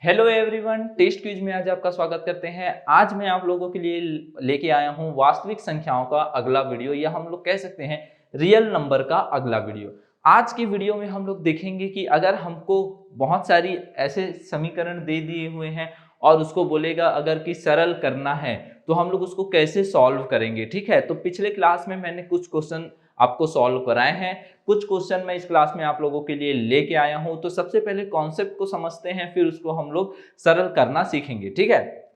Hello everyone, test quiz में आज आपका स्वागत करते हैं। आज मैं आप लोगों के लिए लेके आया हूं वास्तविक संख्याओं का अगला वीडियो, या हम लोग कह सकते हैं रियल नंबर का अगला वीडियो। आज की वीडियो में हम लोग देखेंगे कि अगर हमको बहुत सारी ऐसे समीकरण दे दिए हुए हैं और उसको बोलेगा अगर कि सरल करना है तो हम लोग उसको कैसे सॉल्व करेंगे। ठीक है, तो पिछले क्लास में मैंने कुछ क्वेश्चन आपको सॉल्व कराए हैं, कुछ क्वेश्चन मैं इस क्लास में आप लोगों के लिए लेके आया हूं। तो सबसे पहले कॉन्सेप्ट को समझते हैं, फिर उसको हम लोग सरल करना सीखेंगे। ठीक है,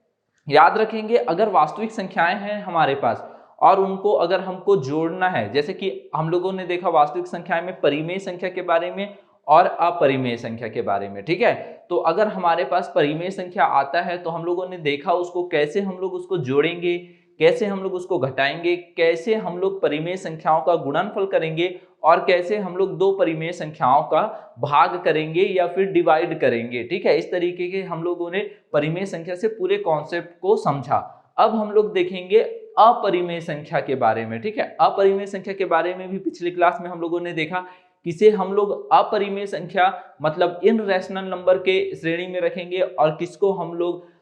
याद रखेंगे अगर वास्तविक संख्याएं हैं हमारे पास और उनको अगर हमको जोड़ना है, जैसे कि हम लोगों ने देखा वास्तविक संख्याएं में परिमेय संख्या के बारे में और अपरिमेय संख्या के बारे में। ठीक है, तो अगर हमारे पास परिमेय संख्या आता है तो हम लोगों ने देखा उसको कैसे हम लोग उसको जोड़ेंगे, कैसे हम लोग उसको घटाएंगे, कैसे हम लोग परिमेय संख्याओं का गुणनफल करेंगे और कैसे हम लोग दो परिमेय संख्याओं का भाग करेंगे या फिर डिवाइड करेंगे। ठीक है, इस तरीके के हम लोगों ने परिमेय संख्या से पूरे कॉन्सेप्ट को समझा। अब हम लोग देखेंगे अपरिमेय संख्या के बारे में। ठीक है, अपरिमेय संख्या के बारे में भी पिछली क्लास में हम लोगों ने देखा, किसे हम लोग अपरिमेय संख्या मतलब इनरैशनल नंबर के श्रेणी में रखेंगे और किसको हम लोग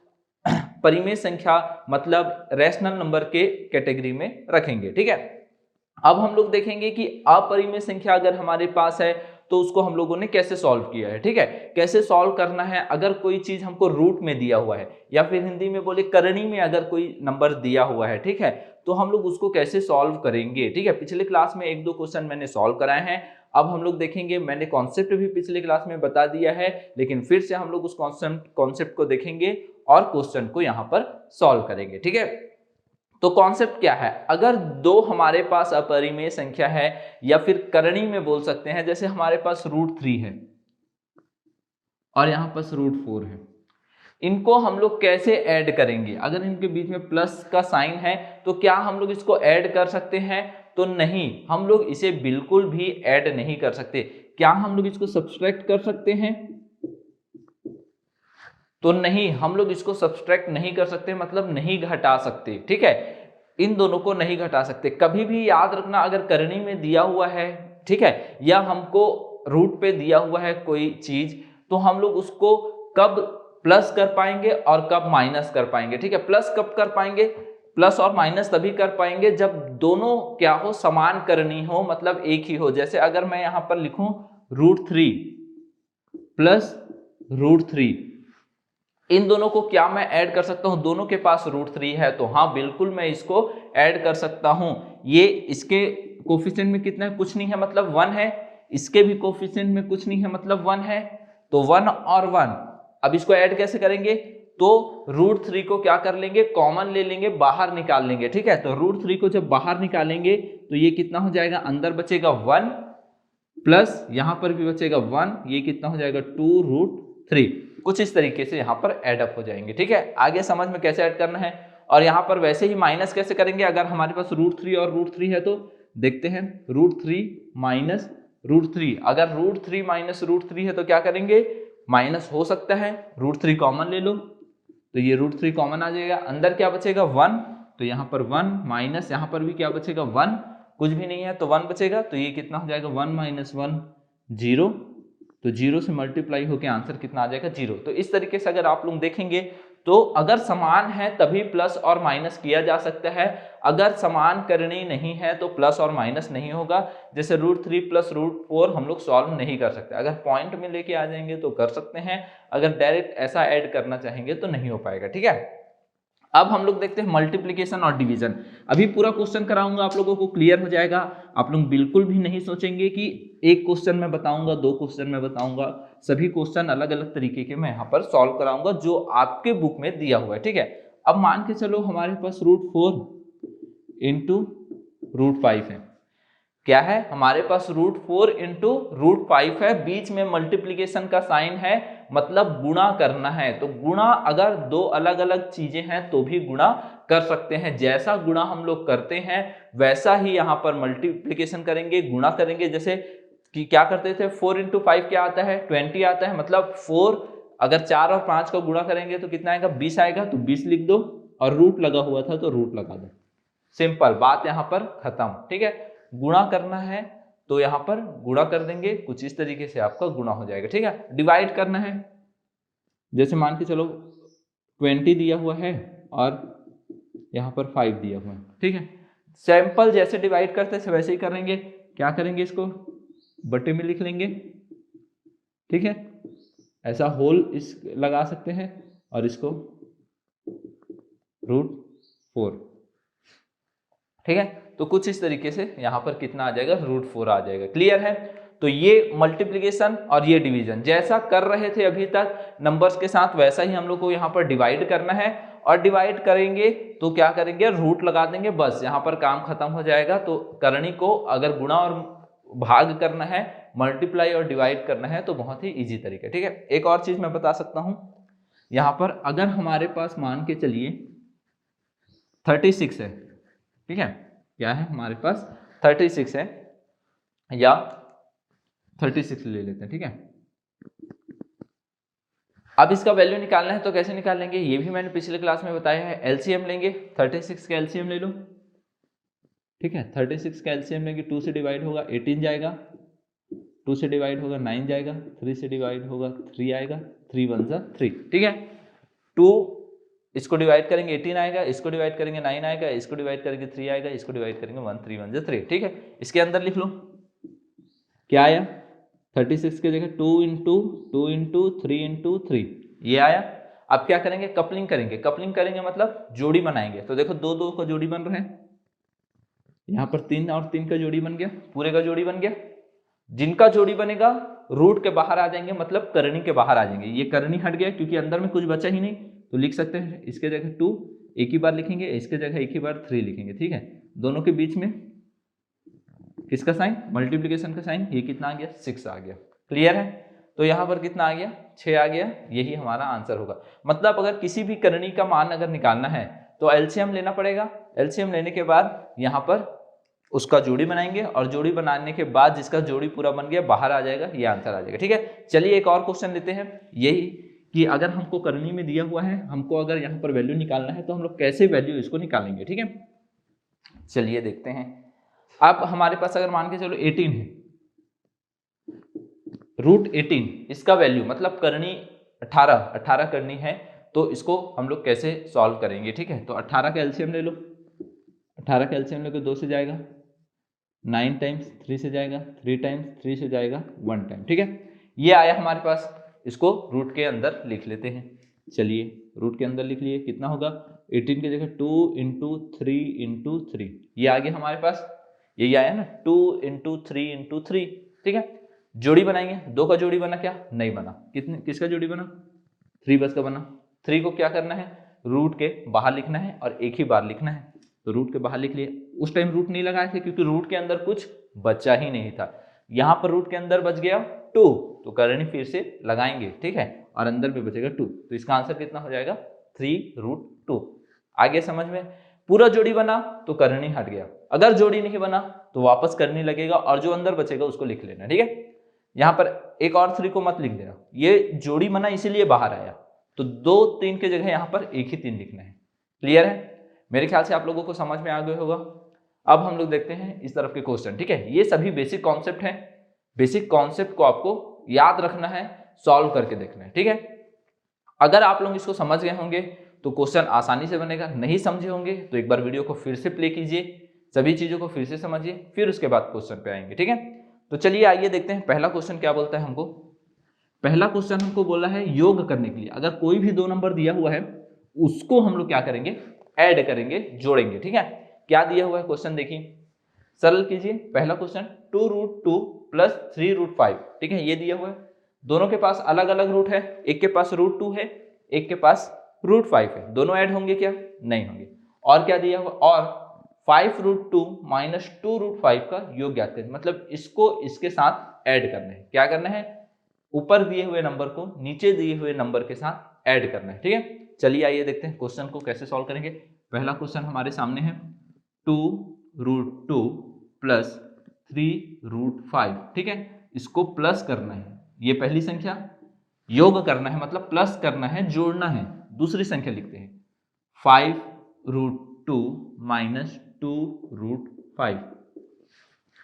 परिमेय संख्या मतलब रैशनल नंबर के कैटेगरी में रखेंगे। ठीक है, अब हम लोग देखेंगे कि अपरिमेय संख्या अगर हमारे पास है तो उसको हम लोगों ने कैसे सॉल्व किया है। ठीक है, कैसे सॉल्व करना है, अगर कोई चीज हमको रूट में दिया हुआ है या फिर हिंदी में बोले करनी में अगर कोई नंबर दिया हुआ है, ठीक है, तो हम लोग उसको कैसे सॉल्व करेंगे। ठीक है, पिछले क्लास में एक दो क्वेश्चन मैंने सॉल्व कराए हैं। अब हम लोग देखेंगे, मैंने कॉन्सेप्ट भी पिछले क्लास में बता दिया है, लेकिन फिर से हम लोग उस कॉन्सेप्ट को देखेंगे और क्वेश्चन को यहाँ पर सॉल्व करेंगे। ठीक है, तो कॉन्सेप्ट क्या है, अगर दो हमारे पास अपरिमेय संख्या है या फिर करणी में बोल सकते हैं, जैसे हमारे पास √3 है और यहां पास √4 है, इनको हम लोग कैसे ऐड करेंगे। अगर इनके बीच में प्लस का साइन है तो क्या हम लोग इसको ऐड कर सकते हैं? तो नहीं, हम लोग इसे बिल्कुल भी ऐड नहीं कर सकते। क्या हम लोग इसको सब्सट्रैक्ट कर सकते हैं? तो नहीं, हम लोग इसको सब्सट्रैक्ट नहीं कर सकते, मतलब नहीं घटा सकते। ठीक है, इन दोनों को नहीं घटा सकते। कभी भी याद रखना, अगर करनी में दिया हुआ है, ठीक है, या हमको रूट पे दिया हुआ है कोई चीज, तो हम लोग उसको कब प्लस कर पाएंगे और कब माइनस कर पाएंगे। ठीक है, प्लस कब कर पाएंगे, प्लस और माइनस तभी कर पाएंगे जब दोनों क्या हो, समान करनी हो, मतलब एक ही हो। जैसे अगर मैं यहां पर लिखूं √3 प्लस √3, इन दोनों को क्या मैं ऐड कर सकता हूं? दोनों के पास √3 है तो हाँ बिल्कुल मैं इसको ऐड कर सकता हूं। ये इसके कोफिशिएंट में कितना है, कुछ नहीं है, मतलब 1 है। इसके भी कोफिशिएंट में कुछ नहीं है, मतलब 1 है। तो 1 और 1, अब इसको ऐड कैसे करेंगे? तो √3 को क्या कर लेंगे, कॉमन ले लेंगे, बाहर निकाल लेंगे। ठीक है, तो √3 को जब बाहर निकालेंगे तो ये कितना हो जाएगा, अंदर बचेगा 1 प्लस यहां पर भी बचेगा 1, ये कितना हो जाएगा 2√3। कुछ इस तरीके से यहां पर एडअप हो जाएंगे। ठीक है, आगे समझ में कैसे ऐड करना है। और यहां पर वैसे ही माइनस कैसे करेंगे, अगर हमारे पास √3 और √3 है तो देखते हैं, √3 माइनस √3, अगर √3 माइनस √3 है तो क्या करेंगे, माइनस हो सकता है, √3 कॉमन ले लो तो ये √3 कॉमन आ जाएगा, अंदर क्या बचेगा 1, तो यहाँ पर 1 माइनस यहाँ पर भी क्या बचेगा 1, कुछ भी नहीं है तो 1 बचेगा, तो ये कितना हो जाएगा 1 माइनस 1 0, तो 0 से मल्टीप्लाई होकर आंसर कितना आ जाएगा 0। तो इस तरीके से अगर आप लोग देखेंगे तो अगर समान है तभी प्लस और माइनस किया जा सकता है, अगर समान करनी नहीं है तो प्लस और माइनस नहीं होगा। जैसे √3 प्लस √4 हम लोग सॉल्व नहीं कर सकते, अगर पॉइंट में लेके आ जाएंगे तो कर सकते हैं, अगर डायरेक्ट ऐसा ऐड करना चाहेंगे तो नहीं हो पाएगा। ठीक है, अब हम लोग देखते हैं मल्टीप्लिकेशन और डिवीजन। अभी पूरा क्वेश्चन कराऊंगा, आप लोगों को क्लियर हो जाएगा। आप लोग बिल्कुल भी नहीं सोचेंगे कि एक क्वेश्चन में बताऊंगा, दो क्वेश्चन में बताऊंगा, सभी क्वेश्चन अलग अलग तरीके के मैं यहाँ पर सॉल्व कराऊंगा जो आपके बुक में दिया हुआ है। ठीक है, अब मान के चलो हमारे पास √4 इंटू √5 है, क्या है हमारे पास √4 इंटू √5 है, बीच में मल्टीप्लीकेशन का साइन है, मतलब गुणा करना है। तो गुणा अगर दो अलग अलग चीजें हैं तो भी गुणा कर सकते हैं, जैसा गुणा हम लोग करते हैं वैसा ही यहाँ पर मल्टीप्लीकेशन करेंगे, गुणा करेंगे। जैसे कि क्या करते थे, 4 इंटू 5 क्या आता है, 20 आता है, मतलब 4 अगर 4 और 5 को गुणा करेंगे तो कितना आएगा, 20 आएगा, तो 20 लिख दो और रूट लगा हुआ था तो रूट लगा दो, सिंपल बात यहाँ पर खत्म। ठीक है, गुणा करना है तो यहाँ पर गुणा कर देंगे, कुछ इस तरीके से आपका गुणा हो जाएगा। ठीक है, डिवाइड करना है जैसे मान के चलो 20 दिया हुआ है और यहाँ पर 5 दिया हुआ है, ठीक है। सैंपल जैसे डिवाइड करते हैं वैसे ही करेंगे। क्या करेंगे, इसको बटे में लिख लेंगे, ठीक है। ऐसा होल इस लगा सकते हैं और इसको √4, ठीक है। तो कुछ इस तरीके से यहाँ पर कितना आ जाएगा, √4 आ जाएगा। क्लियर है। तो ये मल्टीप्लिकेशन और ये डिवीजन जैसा कर रहे थे अभी तक नंबर्स के साथ, वैसा ही हम लोग को यहाँ पर डिवाइड करना है। और डिवाइड करेंगे तो क्या करेंगे, रूट लगा देंगे, बस यहाँ पर काम खत्म हो जाएगा। तो करनी को अगर गुणा और भाग करना है, मल्टीप्लाई और डिवाइड करना है तो बहुत ही इजी तरीका, ठीक है। एक और चीज मैं बता सकता हूं, यहाँ पर अगर हमारे पास मान के चलिए 36 है, ठीक है। क्या है हमारे पास, 36 है या 36 ले लेते हैं, ठीक है। अब इसका वैल्यू निकालना है तो कैसे निकालेंगे, ये भी मैंने पिछले क्लास में बताया है। एलसीएम लेंगे, 36 का एलसीएम ले लो, ठीक है। 36 का एलसीएम लेंगे, 2 से डिवाइड होगा 18 जाएगा, 2 से डिवाइड होगा 9 जाएगा, 3 से डिवाइड होगा 3 आएगा, 3 1 जा 3, ठीक है। 2 इसको डिवाइड करेंगे 18 आएगा, इसको डिवाइड करेंगे 9 आएगा, इसको डिवाइड करेंगे 3 आएगा, इसको डिवाइड करेंगे 1, 3 1 जा 3, ठीक है। इसके अंदर लिख लो क्या आया, 36 की जगह 2 इंटू 3 इंटू 3 ये आया। अब क्या करेंगे, कपलिंग करेंगे। कपलिंग करेंगे मतलब जोड़ी बनाएंगे। तो देखो 2 2 का जोड़ी बन रहा है, यहाँ पर 3 और 3 का जोड़ी बन गया, पूरे का जोड़ी बन गया। जिनका जोड़ी बनेगा रूट के बाहर आ जाएंगे, मतलब करनी के बाहर आ जाएंगे। ये करनी हट गया क्योंकि अंदर में कुछ बचा ही नहीं, तो लिख सकते हैं इसके जगह 2 एक ही बार लिखेंगे, इसके जगह एक ही बार 3 लिखेंगे, ठीक है। दोनों के बीच में किसका साइन, मल्टीप्लिकेशन का साइन, ये कितना आ गया 6 आ गया। क्लियर है। तो यहाँ पर कितना आ गया 6 आ गया, यही हमारा आंसर होगा। मतलब अगर किसी भी करनी का मान अगर निकालना है तो एलसीएम लेना पड़ेगा। एलसीएम लेने के बाद यहाँ पर उसका जोड़ी बनाएंगे और जोड़ी बनाने के बाद जिसका जोड़ी पूरा बन गया बाहर आ जाएगा, ये आंसर आ जाएगा, ठीक है। चलिए एक और क्वेश्चन लेते हैं, यही कि अगर हमको करनी में दिया हुआ है, हमको अगर यहाँ पर वैल्यू निकालना है तो हम लोग कैसे वैल्यू इसको निकालेंगे, ठीक है। चलिए देखते हैं। अब हमारे पास अगर मान के चलो 18 है, √18 इसका वैल्यू मतलब करनी 18 करनी है, तो इसको हम लोग कैसे सॉल्व करेंगे, ठीक है। तो 18 का एलसीएम ले लो, 18 का एलसीएम लेकर 2 से जाएगा, 9 टाइम्स 3 से जाएगा, 3 टाइम्स 3 से जाएगा 1 टाइम, ठीक है। ये आया हमारे पास, इसको रूट के अंदर लिख लेते हैं। चलिए रूट के अंदर लिख लिए, कितना होगा 18 की जगह 2 इंटू 3 इंटू 3, ये आ गया हमारे पास, यही आया ना 2 इंटू 3 इंटू 3, ठीक है। जोड़ी बनाएंगे, 2 का जोड़ी बना क्या, नहीं बना, किसका जोड़ी बना 3 बस का बना। 3 को क्या करना है, रूट के बाहर लिखना है और एक ही बार लिखना है, तो रूट के बाहर लिख लिए। उस टाइम रूट नहीं लगाए थे क्योंकि रूट के अंदर कुछ बचा ही नहीं था। यहाँ पर रूट के अंदर बच गया 2, तो करनी फिर से लगाएंगे, ठीक है, और अंदर में बचेगा 2, तो इसका आंसर कितना हो जाएगा 3√2। आगे समझ में, पूरा जोड़ी बना तो करनी हट गया, अगर जोड़ी नहीं बना तो वापस करनी लगेगा और जो अंदर बचेगा उसको लिख लेना, ठीक है। यहाँ पर एक और 3 को मत लिख देना, ये जोड़ी बना इसीलिए बाहर आया, तो 2 3 की जगह यहाँ पर एक ही 3 लिखना है। क्लियर है, मेरे ख्याल से आप लोगों को समझ में आ गया होगा। अब हम लोग देखते हैं इस तरफ के क्वेश्चन, ठीक है। ये सभी बेसिक कॉन्सेप्ट हैं, बेसिक कॉन्सेप्ट को आपको याद रखना है, सॉल्व करके देखना है, ठीक है। अगर आप लोग इसको समझ गए होंगे तो क्वेश्चन आसानी से बनेगा, नहीं समझे होंगे तो एक बार वीडियो को फिर से प्ले कीजिए, सभी चीजों को फिर से समझिए, फिर उसके बाद क्वेश्चन पे आएंगे, ठीक है। तो चलिए आइए देखते हैं पहला क्वेश्चन क्या बोलता है हमको। पहला क्वेश्चन हमको बोला है योग करने के लिए अगर कोई भी 2 नंबर दिया हुआ है उसको हम लोग क्या करेंगे, ऐड करेंगे, जोड़ेंगे, ठीक है। क्या दिया हुआ है क्वेश्चन देखिए, सरल कीजिए। पहला क्वेश्चन 2√2 प्लस 3√5, ठीक है, ये दिया हुआ है। दोनों के पास अलग अलग रूट है, एक के पास √2 है, एक के पास √5 है, दोनों ऐड होंगे क्या, नहीं होंगे। और क्या दिया हुआ, और 5√2 माइनस 2√5 का योग ज्ञात करें, मतलब इसको इसके साथ ऐड करना है। क्या करना है, ऊपर दिए हुए नंबर को नीचे दिए हुए नंबर के साथ ऐड करना है, ठीक है। चलिए आइए देखते हैं क्वेश्चन को कैसे सॉल्व करेंगे। पहला क्वेश्चन हमारे सामने है 2√2 प्लस 3√5, ठीक है, इसको प्लस करना है, ये पहली संख्या, योग करना है मतलब प्लस करना है, जोड़ना है। दूसरी संख्या लिखते हैं 5√2 माइनस 2√5,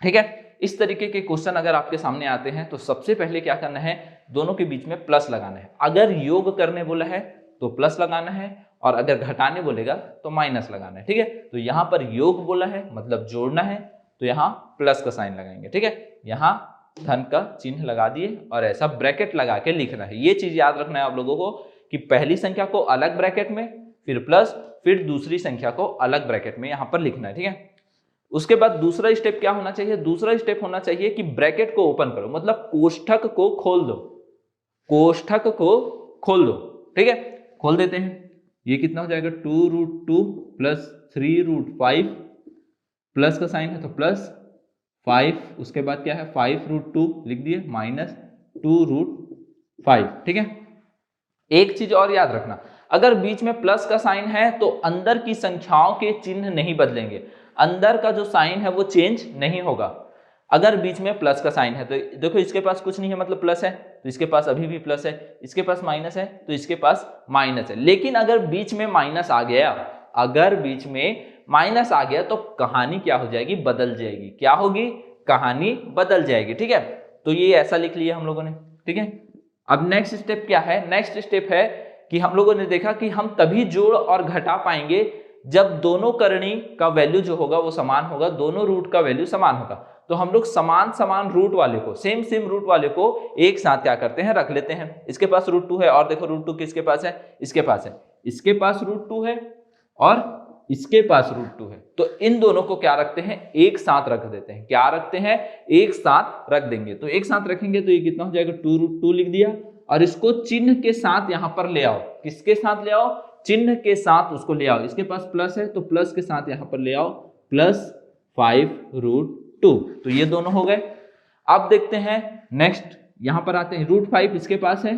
ठीक है। इस तरीके के क्वेश्चन अगर आपके सामने आते हैं तो सबसे पहले क्या करना है, दोनों के बीच में प्लस लगाना है। अगर योग करने बोला है तो प्लस लगाना है, और अगर घटाने बोलेगा तो माइनस लगाना है। ठीक है, तो यहाँ पर योग बोला है मतलब जोड़ना है, तो यहाँ प्लस का साइन लगाएंगे। ठीक है, यहाँ धन का चिन्ह लगा दिए और ऐसा ब्रैकेट लगा के लिखना है। ये चीज याद रखना है आप लोगों को कि पहली संख्या को अलग ब्रैकेट में, फिर प्लस, फिर दूसरी संख्या को अलग ब्रैकेट में यहाँ पर लिखना है। ठीक है, उसके बाद दूसरा स्टेप क्या होना चाहिए? दूसरा स्टेप होना चाहिए कि ब्रैकेट को ओपन करो, मतलब कोष्ठक को खोल दो, कोष्ठक को खोल दो। ठीक है, खोल देते हैं। ये कितना हो जाएगा 2√2 प्लस 3√5, प्लस का साइन है तो प्लस 5, उसके बाद क्या है 5√2 लिख दिए माइनस 2√5। ठीक है, एक चीज और याद रखना, अगर बीच में प्लस का साइन है तो अंदर की संख्याओं के चिन्ह नहीं बदलेंगे, अंदर का जो साइन है वो चेंज नहीं होगा। अगर बीच में प्लस का साइन है तो देखो इसके पास कुछ नहीं है मतलब प्लस है, तो इसके पास अभी भी प्लस है, इसके पास माइनस है तो इसके पास माइनस है। लेकिन अगर बीच में माइनस आ गया, अगर बीच में माइनस आ गया तो कहानी क्या हो जाएगी? बदल जाएगी। क्या होगी? कहानी बदल जाएगी। ठीक है, तो ये ऐसा लिख लिया हम लोगों ने। ठीक है, अब नेक्स्ट स्टेप क्या है? नेक्स्ट स्टेप है कि हम लोगों ने देखा कि हम तभी जोड़ और घटा पाएंगे जब दोनों करणी का वैल्यू जो होगा वो समान होगा, दोनों रूट का वैल्यू समान होगा। तो हम लोग समान समान रूट वाले को, सेम सेम रूट वाले को एक साथ क्या करते हैं? रख लेते हैं। इसके पास √2 है और देखो √2 किसके पास है? इसके पास है। इसके पास √2 है और इसके पास √2 है, तो इन दोनों को क्या रखते हैं? एक साथ रख देते हैं। क्या रखते हैं? एक साथ रख देंगे। तो एक साथ रखेंगे तो ये कितना हो जाएगा? 2√2 लिख दिया और इसको चिन्ह के साथ यहां पर ले आओ। किसके साथ ले आओ? चिन्ह के साथ उसको ले आओ। इसके पास प्लस है तो प्लस के साथ यहां पर ले आओ, प्लस 5√2। तो ये दोनों हो गए। अब देखते हैं नेक्स्ट, यहां पर आते हैं √5 इसके पास है,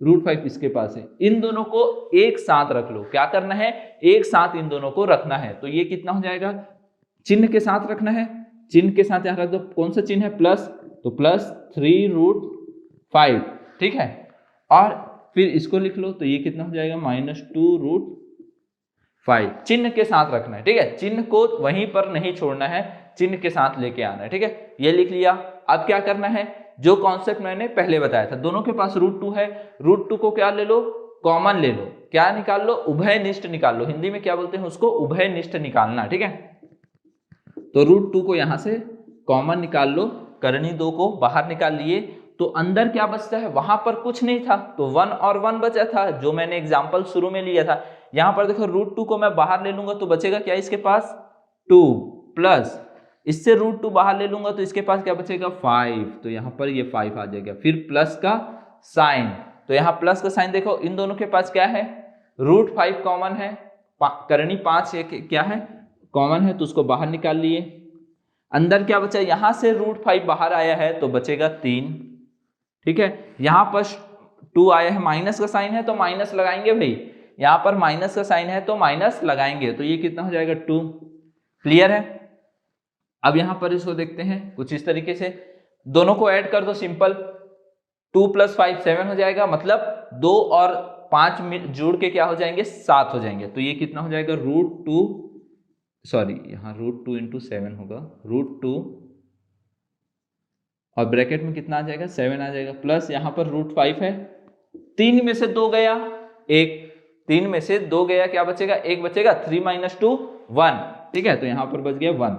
√5 इसके पास है। इन दोनों को एक साथ रख लो। क्या करना है? एक साथ इन दोनों को रखना है। तो ये कितना हो जाएगा? चिन्ह के साथ रखना है, चिन्ह के साथ यहां रख दो। कौन सा चिन्ह है? प्लस, तो प्लस 3√5। ठीक है, और फिर इसको लिख लो तो ये कितना हो जाएगा? -2√5। चिन्ह के साथ रखना है। ठीक है, चिन्ह को वहीं पर नहीं छोड़ना है, चिन्ह के साथ लेके आना है। ठीक है, ये लिख लिया। अब क्या करना है? जो कॉन्सेप्ट मैंने पहले बताया था, दोनों के पास √2 है, √2 को क्या ले लो? कॉमन ले लो। क्या निकाल लो? उभयनिष्ठ निकाल लो। हिंदी में क्या बोलते हैं उसको? उभयनिष्ठ निकालना। ठीक है, तो √2 को यहां से कॉमन निकाल लो, करनी 2 को बाहर निकाल लिए, तो अंदर क्या बचता है? वहां पर कुछ नहीं था तो 1 और 1 बचा था, जो मैंने एग्जांपल शुरू में लिया था। यहां पर देखो √2 को मैं बाहर ले लूंगा तो बचेगा क्या? इसके पास 2, प्लस इससे √2 बाहर ले लूंगा तो इसके पास क्या बचेगा? 5। तो यहां पर ये 5 आ जाएगा। फिर प्लस का साइन, तो यहाँ प्लस का साइन देखो, इन दोनों के पास क्या है? √5 कॉमन है, करनी 5 क्या है? कॉमन है, तो उसको बाहर निकाल लिए। अंदर क्या बचा? यहां से √5 बाहर आया है तो बचेगा 3। ठीक है, यहां पर 2 आया है, माइनस का साइन है तो माइनस लगाएंगे भाई, यहां पर माइनस का साइन है तो माइनस लगाएंगे। तो ये कितना हो जाएगा? 2। क्लियर है? अब यहां पर इसको देखते हैं कुछ इस तरीके से, दोनों को ऐड कर दो, सिंपल। 2 + 5 7 हो जाएगा, मतलब 2 और 5 जोड़ के क्या हो जाएंगे? 7 हो जाएंगे। तो ये कितना हो जाएगा? √2, सॉरी यहाँ √2 × 7 होगा, √2 और ब्रैकेट में कितना आ जाएगा? 7 आ जाएगा, प्लस यहाँ पर √5 है। 3 में से 2 गया, 1, 3 में से 2 गया, क्या बचेगा? 1 बचेगा। 3 - 2 1। ठीक है, तो यहाँ पर बच गया 1।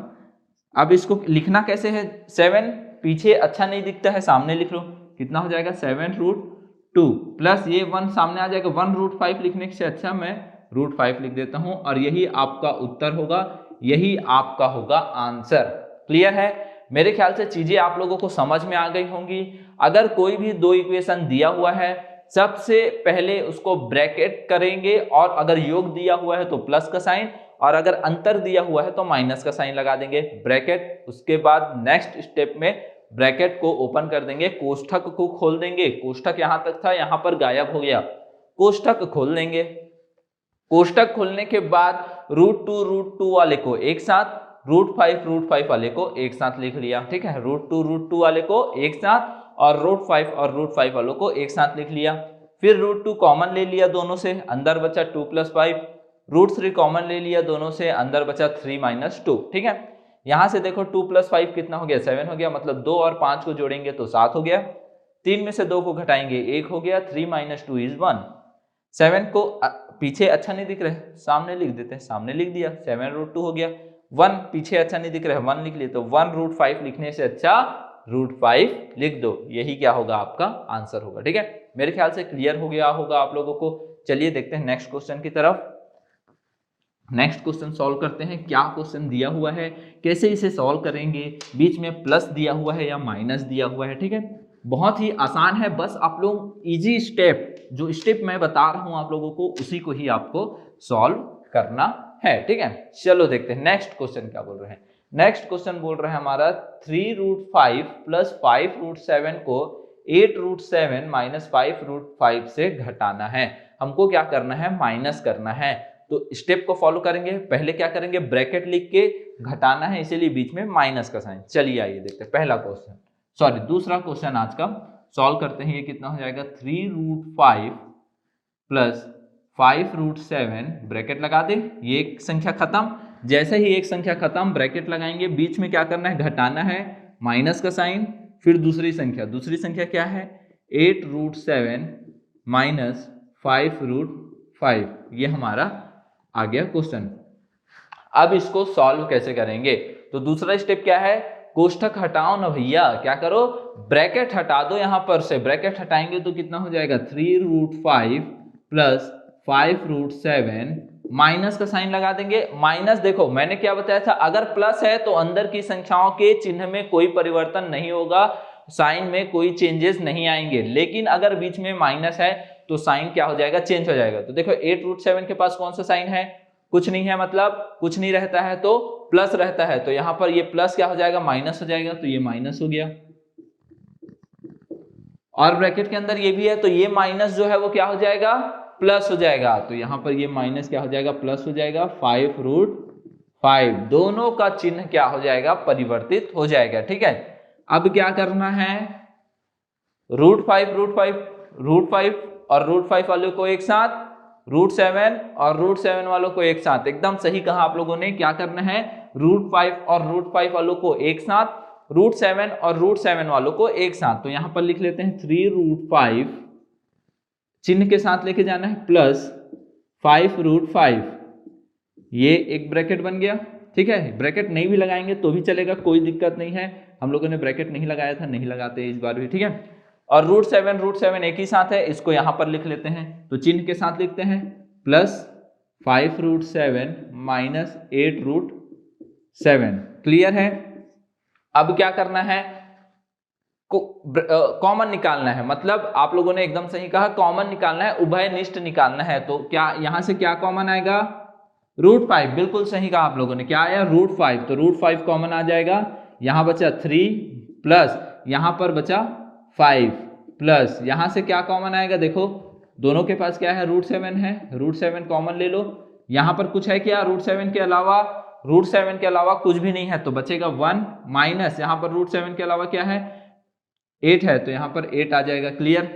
अब इसको लिखना कैसे है? 7 पीछे अच्छा नहीं दिखता है, सामने लिख लो। कितना हो जाएगा? 7√2 प्लस ये 1 सामने आ जाएगा। 1√5 लिखने से अच्छा मैं √5 लिख देता हूं और यही आपका उत्तर होगा, यही आपका होगा आंसर। क्लियर है? मेरे ख्याल से चीजें आप लोगों को समझ में आ गई होंगी। अगर कोई भी 2 इक्वेशन दिया हुआ है, सबसे पहले उसको ब्रैकेट करेंगे, और अगर योग दिया हुआ है तो प्लस का साइन, और अगर अंतर दिया हुआ है तो माइनस का साइन लगा देंगे, ब्रैकेट। उसके बाद नेक्स्ट स्टेप में ब्रैकेट को ओपन कर देंगे, कोष्ठक को खोल देंगे। कोष्ठक यहां तक था, यहां पर गायब हो गया, कोष्ठक खोल देंगे। कोष्ठक खोलने के बाद √2 वाले को एक साथ, √5 वाले को एक साथ लिख लिया। ठीक है, √2 वाले को एक साथ और √5 वालों को एक साथ लिख लिया। फिर √2 कॉमन ले लिया दोनों से, अंदर बचा 2 + 5। √3 कॉमन ले लिया दोनों से, अंदर बचा 3 - 2। ठीक है, यहां से देखो 2 + 5 कितना हो गया? 7 हो गया, मतलब 2 और 5 को जोड़ेंगे तो 7 हो गया। 3 में से 2 को घटाएंगे 1 हो गया, 3 - 2 = 1। 7 को पीछे अच्छा नहीं दिख रहा है, सामने लिख देते हैं, सामने लिख दिया, 7√2 हो गया। 1 पीछे अच्छा नहीं दिख रहा है, 1 लिख लिए, तो 1√5 लिखने से अच्छा √5 लिख दो, यही क्या होगा आपका आंसर होगा। ठीक है, मेरे ख्याल से क्लियर हो गया होगा आप लोगों को। चलिए देखते हैं नेक्स्ट क्वेश्चन की तरफ। नेक्स्ट क्वेश्चन सॉल्व करते हैं। क्या क्वेश्चन दिया हुआ है, कैसे इसे सॉल्व करेंगे, बीच में प्लस दिया हुआ है या माइनस दिया हुआ है। ठीक है, बहुत ही आसान है, बस आप लोग इजी स्टेप, जो स्टेप मैं बता रहा हूं आप लोगों को, उसी को ही आपको सॉल्व करना है। ठीक है, चलो देखते हैं नेक्स्ट क्वेश्चन क्या बोल रहे हैं। नेक्स्ट क्वेश्चन बोल रहा है हमारा 3√5 + 5√7 को 8√7 - 5√5 से घटाना है। हमको क्या करना है, माइनस करना है। तो स्टेप को फॉलो करेंगे। पहले क्या करेंगे, ब्रैकेट लिख के घटाना है, इसीलिए बीच में माइनस का साइन। चलिए आइए देखते हैं पहला क्वेश्चन, सॉरी दूसरा क्वेश्चन आज का सॉल्व करते हैं। ये कितना हो जाएगा, 3√5 + 5√7 ब्रैकेट लगा दे, ये एक संख्या खत्म। जैसे ही एक संख्या खत्म ब्रैकेट लगाएंगे, बीच में क्या करना है, घटाना है, माइनस का साइन। फिर दूसरी संख्या क्या है, 8√7 - 5√5, ये हमारा आ गया क्वेश्चन। अब इसको सॉल्व कैसे करेंगे, तो दूसरा स्टेप क्या है, कोष्ठक हटाओ ना भैया, क्या करो, ब्रैकेट हटा दो। यहां पर से ब्रैकेट हटाएंगे तो कितना हो जाएगा, 3√5 + 5√7 माइनस का साइन लगा देंगे। माइनस, देखो मैंने क्या बताया था, अगर प्लस है तो अंदर की संख्याओं के चिन्ह में कोई परिवर्तन नहीं होगा, साइन में कोई चेंजेस नहीं आएंगे। लेकिन अगर बीच में माइनस है तो साइन क्या हो जाएगा, चेंज हो जाएगा। तो देखो 8√7 के पास कौन सा साइन है, कुछ नहीं है, मतलब कुछ नहीं रहता है तो प्लस रहता है, तो यहां पर ये प्लस क्या हो जाएगा, माइनस हो जाएगा, तो ये माइनस हो गया। और ब्रैकेट के अंदर ये भी है, तो ये माइनस जो है वो क्या हो जाएगा, प्लस हो जाएगा। तो यहां पर ये माइनस क्या हो जाएगा, प्लस हो जाएगा। 5√5 दोनों का चिन्ह क्या हो जाएगा, परिवर्तित हो जाएगा। ठीक है, अब क्या करना है, √5 और √5 वालों को एक साथ, √7 और √7 वालों को एक साथ। एकदम सही कहा आप लोगों ने, क्या करना है, √5 और √5 वालों को एक साथ, √7 और √7 वालों को एक साथ। तो यहां पर लिख लेते हैं 3√5 चिन्ह के साथ लेके जाना है, प्लस 5√5, ये एक ब्रैकेट बन गया। ठीक है, ब्रैकेट नहीं भी लगाएंगे तो भी चलेगा, कोई दिक्कत नहीं है, हम लोगों ने ब्रैकेट नहीं लगाया था, नहीं लगाते इस बार भी। ठीक है, और √7 एक ही साथ है, इसको यहां पर लिख लेते हैं, तो चिन्ह के साथ लिखते हैं, प्लस 5√7 - 8√7। क्लियर है, अब क्या करना है, कॉमन निकालना है, मतलब आप लोगों ने एकदम सही कहा, कॉमन निकालना है, उभयनिष्ठ निकालना है। तो क्या यहां से क्या कॉमन आएगा, √5, बिल्कुल सही कहा आप लोगों ने, क्या आया, √5, तो √5 कॉमन आ जाएगा। यहां बचा 3 प्लस यहां पर बचा 5 प्लस यहां से क्या कॉमन आएगा, देखो दोनों के पास क्या है, √7 है, √7 कॉमन ले लो। यहां पर कुछ है क्या, √7 के अलावा, √7 के अलावा कुछ भी नहीं है, तो बचेगा 1 माइनस यहां पर √7 के अलावा क्या है, 8 है, तो यहां पर 8 आ जाएगा। क्लियर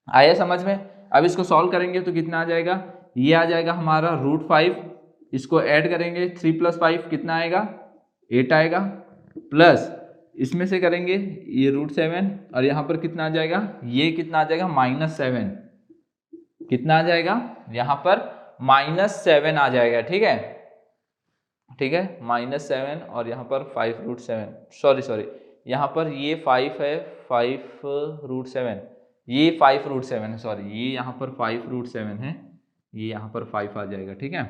आया समझ में। अब इसको सॉल्व करेंगे तो कितना आ जाएगा, ये आ जाएगा हमारा √5, इसको ऐड करेंगे 3 + 5 कितना आएगा, 8 आएगा, प्लस इसमें से करेंगे ये √7 और यहां पर कितना आ जाएगा, ये कितना आ जाएगा, -7, कितना आ जाएगा, यहां पर -7 आ जाएगा। ठीक है, ठीक है, -7 और यहां पर 5√7, सॉरी यहां पर ये 5 है, 5√7, ये 5√7 है, सॉरी ये यहां पर 5√7 है, ये यहां पर 5 आ जाएगा। ठीक है,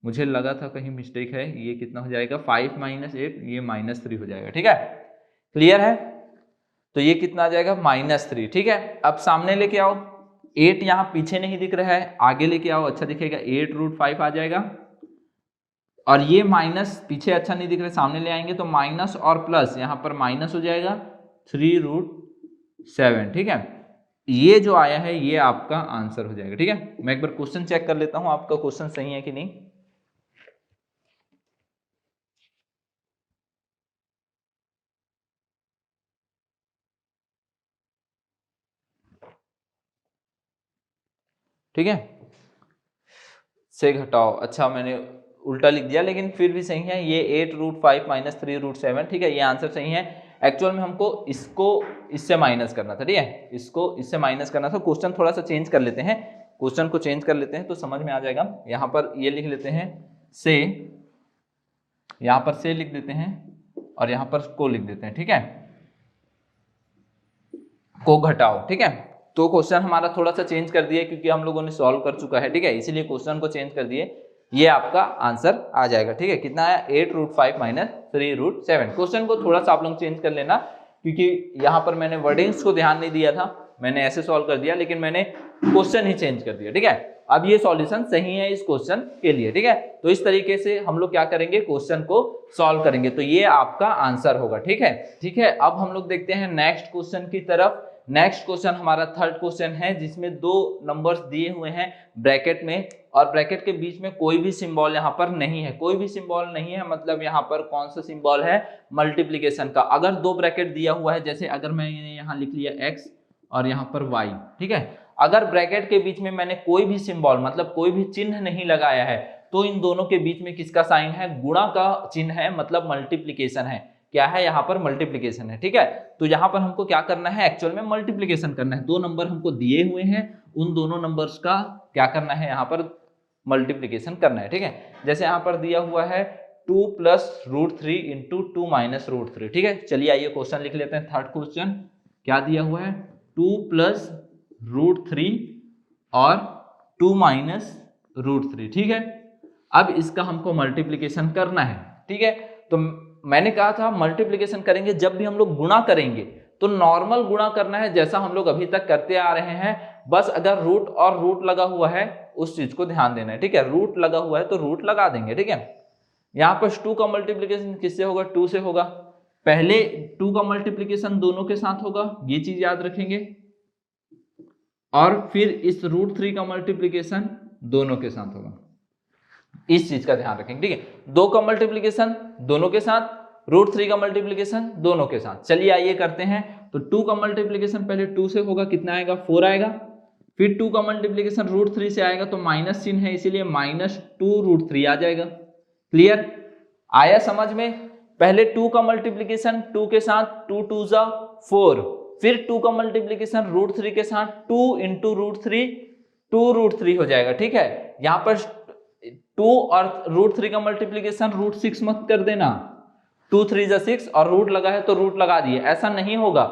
मुझे लगा था कहीं मिस्टेक है, ये कितना हो जाएगा, 5 - 8, ये -3 हो जाएगा। ठीक है, क्लियर है, तो ये कितना आ जाएगा, -3। ठीक है, अब सामने लेके आओ, 8 यहां पीछे नहीं दिख रहा है, आगे लेके आओ, अच्छा दिखेगा, 8√5 आ जाएगा। और ये माइनस पीछे अच्छा नहीं दिख रहा है, सामने ले आएंगे तो माइनस और प्लस, यहां पर माइनस हो जाएगा 3√7। ठीक है, ये जो आया है ये आपका आंसर हो जाएगा। ठीक है, मैं एक बार क्वेश्चन चेक कर लेता हूं आपका क्वेश्चन सही है कि नहीं। ठीक है, से घटाओ, अच्छा मैंने उल्टा लिख दिया लेकिन फिर भी सही है, ये 8√5 - 3√7। ठीक है, ये आंसर सही है। एक्चुअल में हमको इसको इससे माइनस करना था, ठीक है, इसको इससे माइनस करना था। क्वेश्चन थोड़ा सा चेंज कर लेते हैं, क्वेश्चन को चेंज कर लेते हैं तो समझ में आ जाएगा। यहाँ पर ये लिख लेते हैं से, यहाँ पर से लिख देते हैं और यहाँ पर को लिख देते हैं, ठीक है, को घटाओ, ठीक है। तो क्वेश्चन हमारा थोड़ा सा चेंज कर दिया क्योंकि हम लोगों ने सॉल्व कर चुका है, ठीक है, इसीलिए क्वेश्चन को चेंज कर दिए। ये आपका आंसर आ जाएगा, ठीक है। कितना आया 8√5 माइनस 3√7। क्वेश्चन को थोड़ा सा आप लोग चेंज कर लेना क्योंकि यहाँ पर मैंने वर्डिंग्स को ध्यान नहीं दिया था, मैंने ऐसे सॉल्व कर दिया लेकिन मैंने क्वेश्चन ही चेंज कर दिया, ठीक है। अब ये सॉल्यूशन सही है इस क्वेश्चन के लिए, ठीक है। तो इस तरीके से हम लोग क्या करेंगे, क्वेश्चन को सॉल्व करेंगे, तो ये आपका आंसर होगा, ठीक है, ठीक है। अब हम लोग देखते हैं नेक्स्ट क्वेश्चन की तरफ। नेक्स्ट क्वेश्चन हमारा थर्ड क्वेश्चन है जिसमें 2 नंबर्स दिए हुए हैं ब्रैकेट में और ब्रैकेट के बीच में कोई भी सिंबल यहाँ पर नहीं है, कोई भी सिंबल नहीं है, मतलब यहाँ पर कौन सा सिंबल है, मल्टीप्लिकेशन का। अगर 2 ब्रैकेट दिया हुआ है, जैसे अगर मैंने यहाँ लिख लिया x और यहाँ पर y, ठीक है, अगर ब्रैकेट के बीच में मैंने कोई भी सिंबल मतलब कोई भी चिन्ह नहीं लगाया है तो इन दोनों के बीच में किसका साइन है, गुणा का चिन्ह है, मतलब मल्टीप्लिकेशन है। क्या है यहाँ पर, मल्टीप्लिकेशन है, ठीक है। तो यहाँ पर हमको क्या करना है, एक्चुअल में मल्टीप्लिकेशन करना है। 2 नंबर हमको दिए हुए हैं, उन दोनों नंबर्स का क्या करना है, यहाँ पर मल्टीप्लिकेशन करना है, ठीक है। जैसे यहाँ पर दिया हुआ है 2 + √3 × 2 - √3, ठीक है। चलिए आइए क्वेश्चन लिख लेते हैं। थर्ड क्वेश्चन क्या दिया हुआ है, 2 + √3 और 2 - √3, ठीक है। अब इसका हमको मल्टीप्लिकेशन करना है, ठीक है। तो मैंने कहा था मल्टीप्लिकेशन करेंगे जब भी हम लोग गुणा करेंगे तो नॉर्मल गुणा करना है जैसा हम लोग अभी तक करते आ रहे हैं, बस अगर रूट और रूट लगा हुआ है उस चीज को ध्यान देना है, ठीक है। रूट लगा हुआ है तो रूट लगा देंगे, ठीक है। यहाँ पर 2 का मल्टीप्लिकेशन किससे होगा, 2 से होगा। पहले 2 का मल्टीप्लिकेशन दोनों के साथ होगा, ये चीज याद रखेंगे, और फिर इस √3 का मल्टीप्लिकेशन दोनों के साथ होगा, इस चीज का ध्यान रखेंगे, ठीक है। 2 का मल्टीप्लिकेशन दोनों के साथ, √3 का मल्टीप्लिकेशन दोनों के साथ। चलिए आइए करते हैं। तो 2 का मल्टीप्लिकेशन पहले 2 से होगा, कितना आएगा, 4 आएगा। फिर 2 का मल्टीप्लिकेशन √3 से आएगा तो माइनस चिन्ह है इसीलिए -2√3 आ जाएगा। क्लियर, आया समझ में। पहले 2 का मल्टीप्लिकेशन 2 के साथ, 2 × 2 = 4, फिर 2 का मल्टीप्लिकेशन √3 के साथ 2 × √3 2√3 हो जाएगा, ठीक है। यहाँ पर 2 और √3 का मल्टीप्लिकेशन √6 मत कर देना, 2 × 3 = 6 और रूट लगा है तो रूट लगा दिए, ऐसा नहीं होगा।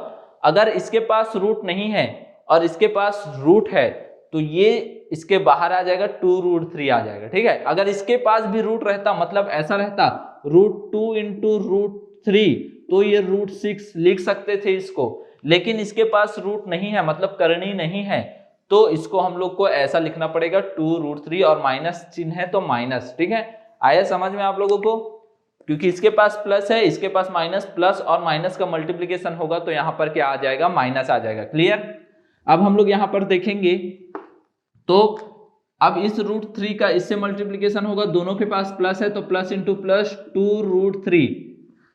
अगर इसके पास रूट नहीं है और इसके पास रूट है तो ये इसके बाहर आ जाएगा, 2√3 आ जाएगा, ठीक है। अगर इसके पास भी रूट रहता, मतलब ऐसा रहता √2 × √3 तो ये √6 लिख सकते थे इसको, लेकिन इसके पास रूट नहीं है, मतलब करनी नहीं है, तो इसको हम लोग को ऐसा लिखना पड़ेगा 2√3 और माइनस चिन्ह है तो माइनस, ठीक है। आया समझ में आप लोगों को, क्योंकि इसके पास प्लस है, इसके पास माइनस, प्लस और माइनस का मल्टीप्लिकेशन होगा तो यहाँ पर क्या आ जाएगा, माइनस आ जाएगा। क्लियर। अब हम लोग यहाँ पर देखेंगे तो अब इस √3 का इससे मल्टीप्लिकेशन होगा, दोनों के पास प्लस है तो प्लस × प्लस 2√3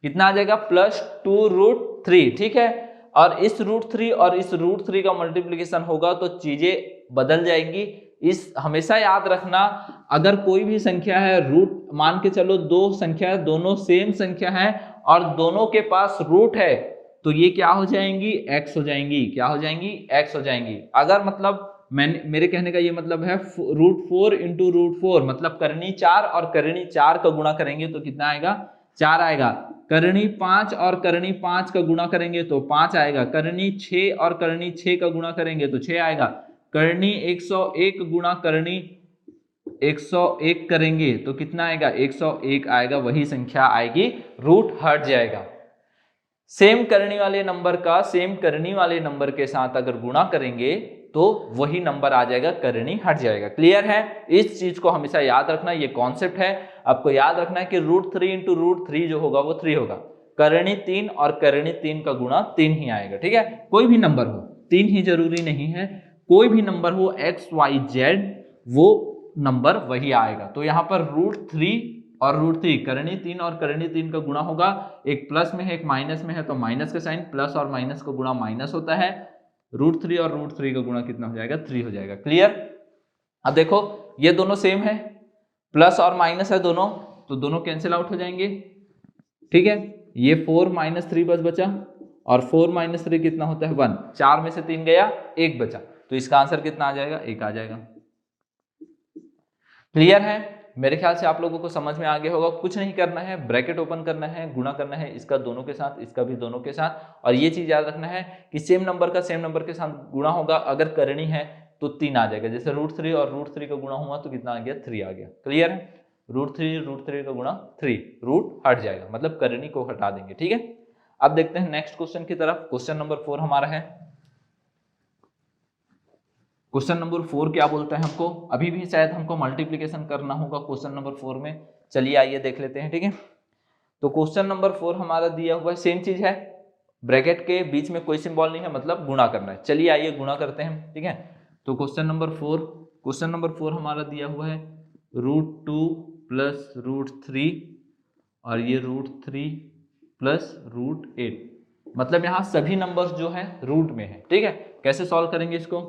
कितना आ जाएगा, +2√3, ठीक है। और इस √3 और इस √3 का मल्टीप्लिकेशन होगा तो चीजें बदल जाएंगी। इस हमेशा याद रखना, अगर कोई भी संख्या है, रूट मान के चलो 2 संख्या है, दोनों सेम संख्या है और दोनों के पास रूट है तो ये क्या हो जाएंगी, x हो जाएंगी। क्या हो जाएंगी, x हो जाएंगी। अगर मतलब मेरे कहने का ये मतलब है √4 × √4 मतलब करनी 4 और करनी 4 का गुणा करेंगे तो कितना आएगा, 4 आएगा। करनी 5 और करनी 5 का गुणा करेंगे तो 5 आएगा। करनी 6 और करनी 6 का गुणा करेंगे तो 6 आएगा। करनी 101 गुणा करनी 101 करेंगे तो कितना आएगा, 101 आएगा, वही संख्या आएगी, रूट हट जाएगा। सेम करनी वाले नंबर का सेम करनी वाले नंबर के साथ अगर गुणा करेंगे तो वही नंबर आ जाएगा, करनी हट जाएगा। क्लियर है, इस चीज को हमेशा याद रखना, ये कॉन्सेप्ट है। आपको याद रखना है कि √3 × √3 जो होगा वो 3 होगा। करनी 3 और करनी 3 का गुणा 3 ही आएगा, ठीक है। कोई भी नंबर हो, 3 ही जरूरी नहीं है, कोई भी नंबर हो x y z वो नंबर वही आएगा। तो यहाँ पर √3 और √3 करनी 3 और करनी 3 का गुणा होगा, एक प्लस में है एक माइनस में है तो माइनस का साइन, प्लस और माइनस का गुणा माइनस होता है। √3 और √3 का गुणा कितना हो जाएगा, 3 हो जाएगा। क्लियर। अब देखो ये दोनों सेम है, प्लस और माइनस है दोनों, तो दोनों कैंसिल आउट हो जाएंगे, ठीक है। ये 4 माइनस 3 बचा, और 4 माइनस 3 कितना होता है 1, 4 में से 3 गया, 1 बचा, तो इसका आंसर कितना आ जाएगा, 1 आ जाएगा। क्लियर है? मेरे ख्याल से आप लोगों को समझ में आ गया होगा। कुछ नहीं करना है, ब्रैकेट ओपन करना है, गुणा करना है इसका दोनों के साथ, इसका भी दोनों के साथ, और ये चीज याद रखना है कि सेम नंबर का सेम नंबर के साथ गुणा होगा, अगर करनी है तो 3 आ जाएगा। जैसे √3 और √3 का गुणा हुआ तो कितना आ गया, 3 आ गया। क्लियर है? √3 का गुणा 3, रूट हट जाएगा, मतलब करनी को हटा देंगे। ठीक है, अब देखते हैं नेक्स्ट क्वेश्चन की तरफ। क्वेश्चन नंबर 4 हमारा है। क्वेश्चन नंबर 4 क्या बोलता है हमको, अभी भी शायद हमको मल्टीप्लिकेशन करना होगा क्वेश्चन नंबर 4 में। चलिए आइए देख लेते हैं। ठीक है, तो क्वेश्चन नंबर 4 हमारा दिया हुआ है, सेम चीज है, ब्रैकेट के बीच में कोई सिंबल नहीं है, मतलब गुणा करना है। चलिए आइए गुणा करते हैं। ठीक है, तो क्वेश्चन नंबर 4 हमारा दिया हुआ है √2 प्लस √3 और ये √3 प्लस √8, मतलब यहाँ सभी नंबर्स जो है रूट में है। ठीक है, कैसे सॉल्व करेंगे इसको,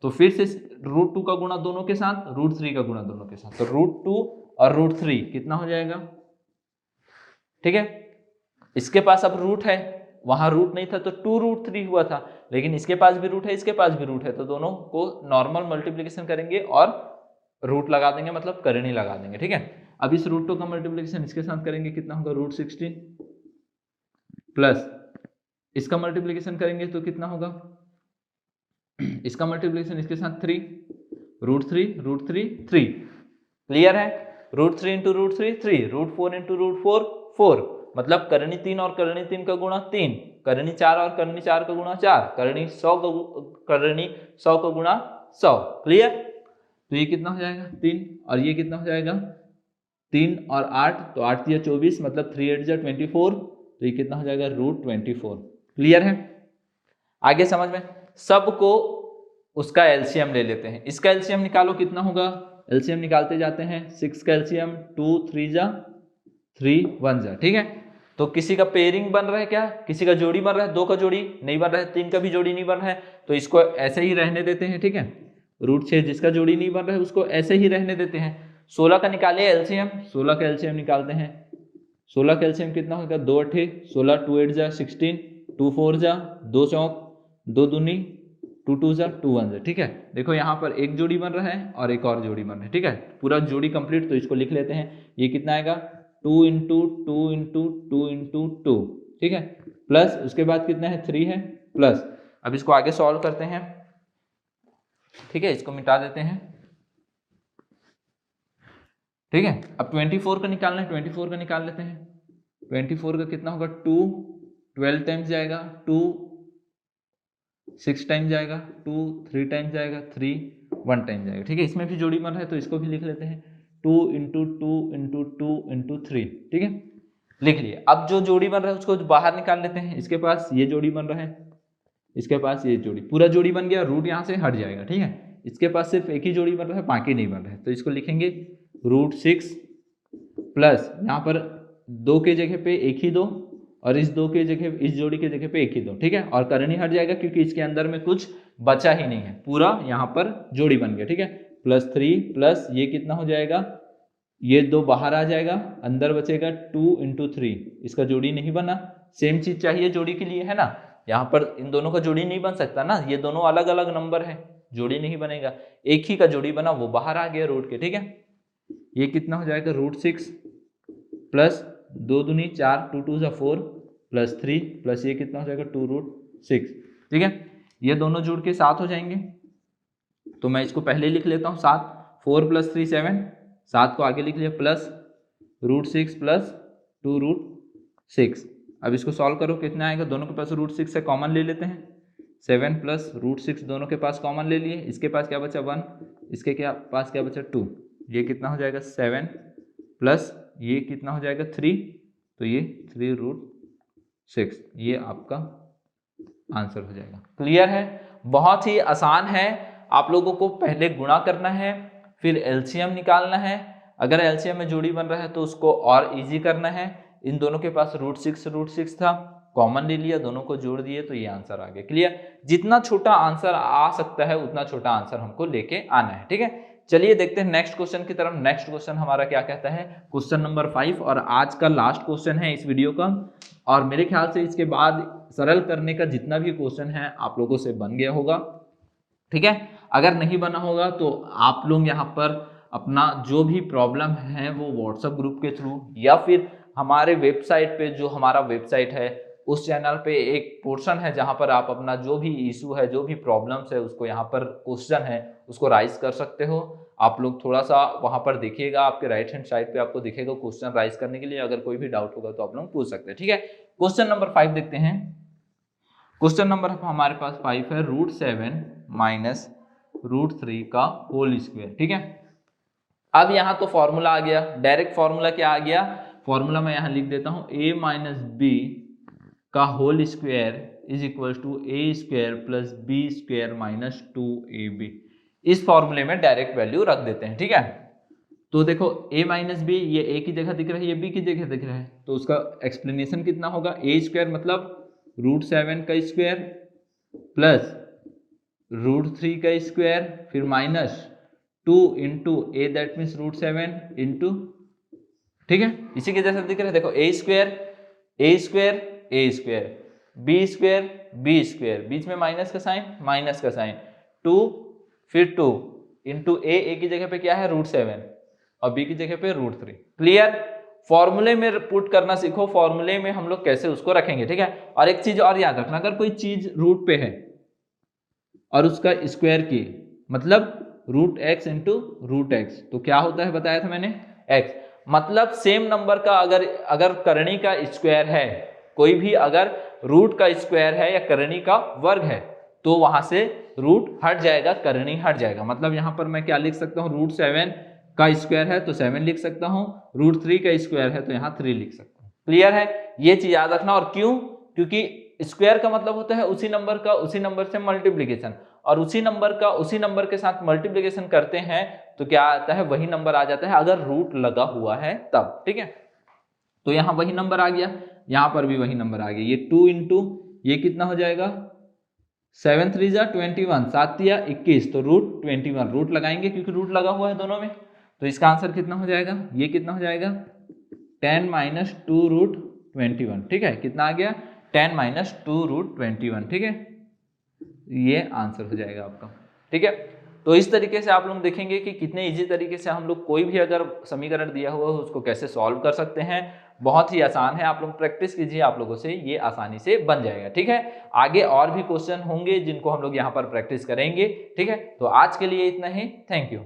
तो फिर से √2 का गुणा दोनों के साथ, √3 का गुणा दोनों के साथ, तो √2 और √3 कितना हो जाएगा। ठीक है, इसके पास अब रूट है, वहां रूट नहीं था तो 2√3 हुआ था, लेकिन इसके पास भी रूट है, इसके पास भी रूट है, तो दोनों को नॉर्मल मल्टीप्लिकेशन करेंगे और रूट लगा देंगे, मतलब करनी लगा देंगे। ठीक है, अब इस √2 का मल्टीप्लिकेशन इसके साथ करेंगे, कितना होगा √16 प्लस इसका मल्टीप्लिकेशन करेंगे तो कितना होगा, इसका मल्टीप्लिकेशन इसके साथ 3, √3 3। क्लियर है? √3 इंटू √3 3, √4 इंटू √4 4, मतलब करनी 3 और करनी 3 का गुणा 3, करनी 4 और करनी 4 का गुणा 4, करनी 100 का गुणा 100। क्लियर? तो ये कितना हो जाएगा 3, और ये कितना हो जाएगा 3 और 8, तो 8 या 24, मतलब 3 8 जा 24, तो ये कितना हो जाएगा √24। क्लियर है? आगे समझ में? सबको उसका एलसीएम ले लेते हैं। इसका एलसीएम निकालो, कितना होगा, एलसीएम निकालते जाते हैं, 6 का एलसीएम 2 3 जा 3 1 जा। ठीक है, तो किसी का पेयरिंग बन रहा है क्या, किसी का जोड़ी बन रहा है, 2 का जोड़ी नहीं बन रहा है, 3 का भी जोड़ी नहीं बन रहा है, तो इसको ऐसे ही रहने देते हैं। ठीक है, √6 जिसका जोड़ी नहीं बन रहा है उसको ऐसे ही रहने देते हैं। 16 का निकाले एलसीएम, 16 का एलसीएम निकालते हैं। 16 का एलसीएम कितना होगा, 2 8 16, 2 8 जा 16, 2 4 जा 2 चौक 2 दूनी 2 2 जा 2 1 जा। ठीक है, देखो यहाँ पर एक जोड़ी बन रहा है और एक और जोड़ी बन रहा है। ठीक है, पूरा जोड़ी कंप्लीट, तो इसको लिख लेते हैं। ये कितना आएगा 2 इंटू 2 इंटू 2 इंटू 2। ठीक है, प्लस उसके बाद कितना है 3 है, प्लस अब इसको आगे सॉल्व करते हैं। ठीक है, इसको मिटा देते हैं। ठीक है, अब 24 का निकालना है, 24 का निकाल लेते हैं। 24 का कितना होगा 2 12 टाइम्स जाएगा, 2 6 टाइम जाएगा, 2 3 टाइम जाएगा, 3 1 टाइम जाएगा। ठीक है, इसमें भी जोड़ी बन रहा है तो इसको भी लिख लेते हैं, 2 इंटू 2 इंटू 2 इंटू 3। ठीक है, लिख लिए। अब जो जोड़ी बन रहा है उसको बाहर निकाल लेते हैं। इसके पास ये जोड़ी बन रहा है, इसके पास ये जोड़ी, पूरा जोड़ी बन गया, रूट यहाँ से हट जाएगा। ठीक है, इसके पास सिर्फ एक ही जोड़ी बन रहा है, बाकी नहीं बन रहा है, तो इसको लिखेंगे √6 प्लस यहाँ पर 2 के जगह पे एक ही 2, और इस 2 के जगह, इस जोड़ी के जगह पे एक ही 2। ठीक है, और करनी हट जाएगा क्योंकि इसके अंदर में कुछ बचा ही नहीं है, पूरा यहाँ पर जोड़ी बन गया। ठीक है, +3 प्लस ये कितना हो जाएगा, ये 2 बाहर आ जाएगा, अंदर बचेगा 2 इंटू 3, इसका जोड़ी नहीं बना। सेम चीज चाहिए जोड़ी के लिए, है ना, यहाँ पर इन दोनों का जोड़ी नहीं बन सकता ना, ये दोनों अलग अलग नंबर है, जोड़ी नहीं बनेगा। एक ही का जोड़ी बना, वो बाहर आ गया रूट के। ठीक है, ये कितना हो जाएगा √6 प्लस 2 दूनी 4, 2 2 जा 4 प्लस 3 प्लस ये कितना हो जाएगा 2√6। ठीक है, ये दोनों जोड़ के 7 हो जाएंगे, तो मैं इसको पहले लिख लेता हूँ 7, 4 प्लस 3 7, 7 को आगे लिख लिया, प्लस √6 प्लस 2√6। अब इसको सॉल्व करो, कितना आएगा, दोनों के पास √6 से कॉमन ले लेते हैं, 7 प्लस √6 दोनों के पास कॉमन ले लिए, इसके पास क्या बचा 1, इसके पास क्या बचा 2, ये कितना हो जाएगा 7 प्लस ये कितना हो जाएगा 3, तो ये 3√6, ये आपका आंसर हो जाएगा। क्लियर है? बहुत ही आसान है, आप लोगों को पहले गुणा करना है, फिर एलसीएम निकालना है। अगर एलसीएम में जोड़ी बन रहा है तो उसको और इजी करना है। इन दोनों के पास √6 था, कॉमन ले लिया, दोनों को जोड़ दिए, तो ये आंसर आ गया। क्लियर? जितना छोटा आंसर आ सकता है उतना छोटा आंसर हमको लेके आना है। ठीक है, चलिए देखते हैं नेक्स्ट क्वेश्चन की तरफ। नेक्स्ट क्वेश्चन हमारा क्या कहता है, क्वेश्चन नंबर 5, और आज का लास्ट क्वेश्चन है इस वीडियो का। और मेरे ख्याल से इसके बाद सरल करने का जितना भी क्वेश्चन है आप लोगों से बन गया होगा, ठीक है। अगर नहीं बना होगा तो आप लोग यहाँ पर अपना जो भी प्रॉब्लम है वो व्हाट्सएप ग्रुप के थ्रू या फिर हमारे वेबसाइट पे, जो हमारा वेबसाइट है उस चैनल पे एक पोर्शन है जहाँ पर आप अपना जो भी इशू है, जो भी प्रॉब्लम्स है, उसको यहाँ पर क्वेश्चन है उसको राइज कर सकते हो। आप लोग थोड़ा सा वहाँ पर देखिएगा, आपके राइट हैंड साइड पे आपको दिखेगा क्वेश्चन राइज करने के लिए। अगर कोई भी डाउट होगा तो आप लोग पूछ सकते हैं, ठीक है। क्वेश्चन नंबर 5 देखते हैं। क्वेश्चन नंबर हमारे पास 5 है, √7 माइनस √3 का होल स्क्वायर, ठीक है। अब यहाँ तो फॉर्मूला आ गया, डायरेक्ट फॉर्मूला क्या आ गया, फॉर्मूला मैं यहाँ लिख देता हूँ, a माइनस बी का whole square is equal to a square plus b square minus 2ab। इस फॉर्मूले में डायरेक्ट वैल्यू रख देते हैं, ठीक है। तो देखो a माइनस बी, ये a की जगह दिख रहा है, ये b की जगह दिख रहा है, तो उसका एक्सप्लेनेशन कितना होगा, a स्क्वायर मतलब √7 का स्क्वायर प्लस √3 का स्क्वायर फिर minus 2 into A, that means √7 into, ठीक है। इसी के जैसे दिख रहा है, देखो a square a square a square, b square b square, बीच में माइनस का साइन 2 फिर 2 इंटू ए की जगह पे क्या है √7 और b की जगह पे √3। क्लियर। फॉर्मूले में पुट करना सीखो, फॉर्मूले में हम लोग कैसे उसको रखेंगे, ठीक है। और एक चीज और याद रखना, अगर कोई चीज रूट पे है और उसका स्क्वायर की मतलब √x इंटू √x, तो क्या होता है बताया था मैंने, x। मतलब सेम नंबर का अगर करणी का स्क्वायर है, कोई भी अगर रूट का स्क्वायर है या करणी का वर्ग है तो वहां से रूट हट जाएगा, करणी हट जाएगा। मतलब यहाँ पर मैं क्या लिख सकता हूँ, √7 का स्क्वायर है तो 7 लिख सकता हूँ, √3 का स्क्वायर है तो यहाँ 3 लिख सकता हूँ। क्लियर है, ये चीज याद रखना। और क्यों, क्योंकि स्क्वायर का मतलब होता है उसी नंबर का उसी नंबर से मल्टीप्लीकेशन, और उसी नंबर का उसी नंबर के साथ मल्टीप्लीकेशन करते हैं तो क्या आता है, वही नंबर आ जाता है अगर रूट लगा हुआ है तब, ठीक है। तो यहाँ वही नंबर आ गया, यहाँ पर भी वही नंबर आ गया। ये 2 इंटू ये कितना हो जाएगा, 7 3 जा 21, 7 या 21, तो √21 रूट लगाएंगे क्योंकि रूट लगा हुआ है दोनों में। तो इसका आंसर कितना हो जाएगा, ये कितना हो जाएगा 10 माइनस 2√21, ठीक है। कितना आ गया 10 माइनस 2√21, ठीक है। ये आंसर हो जाएगा आपका, ठीक है। तो इस तरीके से आप लोग देखेंगे कि कितने इजी तरीके से हम लोग कोई भी अगर समीकरण दिया हुआ है उसको कैसे सॉल्व कर सकते हैं। बहुत ही आसान है, आप लोग प्रैक्टिस कीजिए, आप लोगों से ये आसानी से बन जाएगा, ठीक है। आगे और भी क्वेश्चन होंगे जिनको हम लोग यहाँ पर प्रैक्टिस करेंगे, ठीक है। तो आज के लिए इतना ही, थैंक यू।